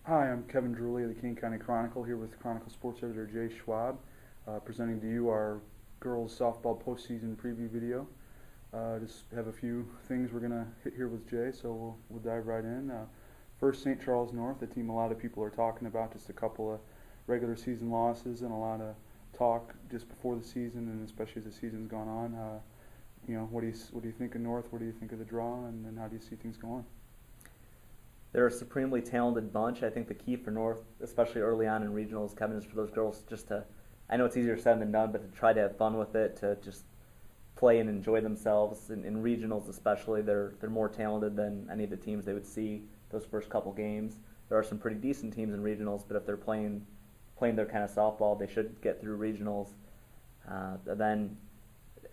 Hi, I'm Kevin Drewley of the King County Chronicle here with Chronicle Sports Editor Jay Schwab, presenting to you our girls softball postseason preview video. Just have a few things we're going to hit here with Jay, so we'll dive right in. First, St. Charles North, a team a lot of people are talking about, just a couple of regular season losses and a lot of talk just before the season, and especially as the season's gone on. What do you think of North? What do you think of the draw, and how do you see things going? They're a supremely talented bunch. I think the key for North, especially early on in regionals, Kevin, is for those girls just to, I know it's easier said than done, but to try to have fun with it, to just play and enjoy themselves. In regionals especially, they're more talented than any of the teams they would see those first couple games. There are some pretty decent teams in regionals, but if they're playing their kind of softball, they should get through regionals. Then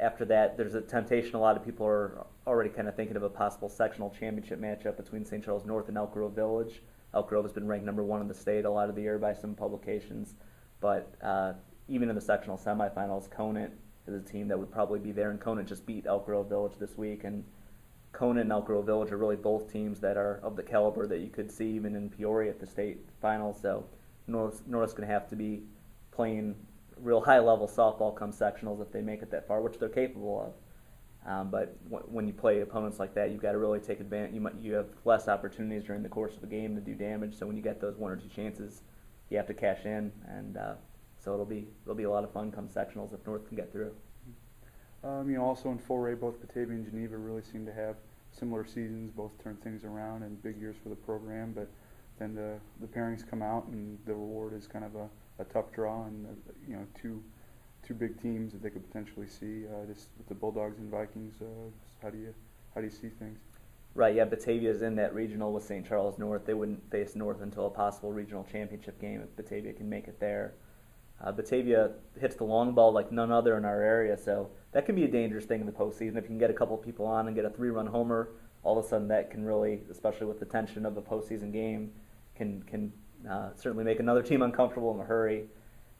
after that, there's a temptation. A lot of people are already kind of thinking of a possible sectional championship matchup between St. Charles North and Elk Grove Village. Elk Grove has been ranked #1 in the state a lot of the year by some publications, but even in the sectional semifinals, Conant is a team that would probably be there, and Conant just beat Elk Grove Village this week, and Conant and Elk Grove Village are really both teams that are of the caliber that you could see even in Peoria at the state finals. So North's going to have to be playing real high-level softball come sectionals if they make it that far, which they're capable of. But when you play opponents like that, you've got to really take advantage. You have less opportunities during the course of a game to do damage. So when you get those one or two chances, you have to cash in, and so it'll be a lot of fun come sectionals if North can get through. Also in 4A, both Batavia and Geneva really seem to have similar seasons. Both turn things around and big years for the program. But then the pairings come out, and the reward is kind of a tough draw, and two big teams that they could potentially see. Just with the Bulldogs and Vikings, how do you see things? Right, yeah, Batavia's in that regional with St. Charles North. They wouldn't face North until a possible regional championship game if Batavia can make it there. Batavia hits the long ball like none other in our area, so that can be a dangerous thing in the postseason. If you can get a couple people on and get a 3-run homer, all of a sudden that can really, especially with the tension of a postseason game, can certainly make another team uncomfortable in a hurry.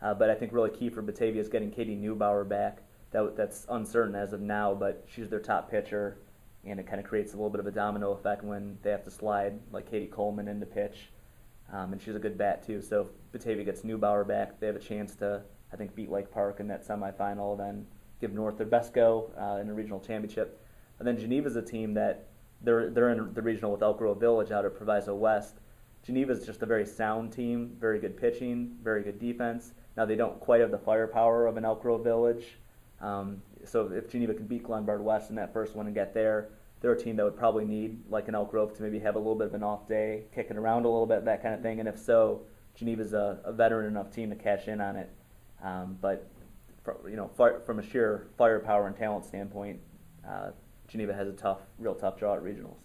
But I think really key for Batavia is getting Katie Neubauer back. That's uncertain as of now, but she's their top pitcher, and it kind of creates a little bit of a domino effect when they have to slide like Katie Coleman into pitch. And she's a good bat too. So if Batavia gets Neubauer back, they have a chance to, I think, beat Lake Park in that semifinal, then give North their best go in a regional championship. And then Geneva's a team that they're in the regional with Elk Grove Village out at Proviso West. Geneva's just a very sound team, very good pitching, very good defense. Now they don't quite have the firepower of an Elk Grove Village. So if Geneva can beat Glenbard West in that first one and get there, they're a team that would probably need like an Elk Grove to maybe have a little bit of an off day, kick it around a little bit, that kind of thing. And if so, Geneva's a veteran enough team to cash in on it. But from a sheer firepower and talent standpoint, Geneva has a real tough draw at regionals.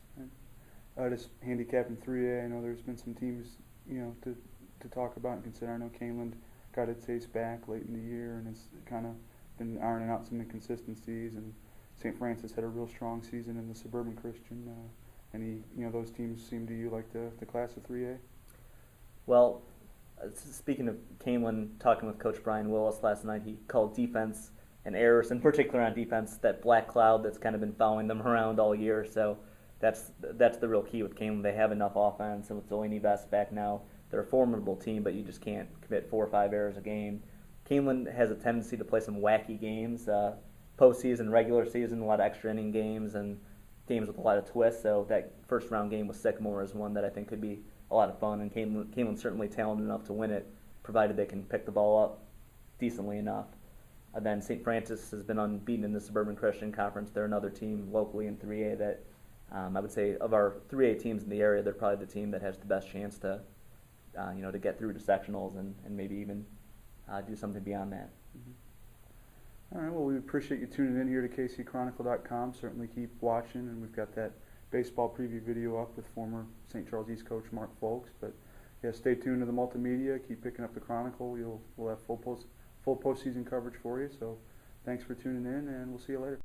Just handicapping 3A, I know there's been some teams to talk about and consider. I know Caneland got its ace back late in the year and has kind of been ironing out some inconsistencies, and St. Francis had a real strong season in the Suburban Christian. Those teams seem to you like the class of 3A? Well, speaking of Caneland, talking with Coach Brian Willis last night, he called defense and errors, in particular on defense, that black cloud that's kind of been following them around all year. So that's the real key with Caneland. They have enough offense, and with Delaney Vest back now, they're a formidable team, but you just can't commit 4 or 5 errors a game. Caneland has a tendency to play some wacky games, postseason, regular season, a lot of extra inning games and games with a lot of twists. So that first round game with Sycamore is one that I think could be a lot of fun, and Caneland's certainly talented enough to win it, provided they can pick the ball up decently enough. And then St. Francis has been unbeaten in the Suburban Christian Conference. They're another team locally in 3A that I would say of our 3A teams in the area, they're probably the team that has the best chance to get through to sectionals and maybe even do something beyond that. Mm-hmm. All right, well, we appreciate you tuning in here to kcchronicle.com. Certainly keep watching, and we've got that baseball preview video up with former St. Charles East coach Mark Folks. But yeah, stay tuned to the multimedia. Keep picking up the Chronicle. We'll have full postseason coverage for you. So thanks for tuning in, and we'll see you later.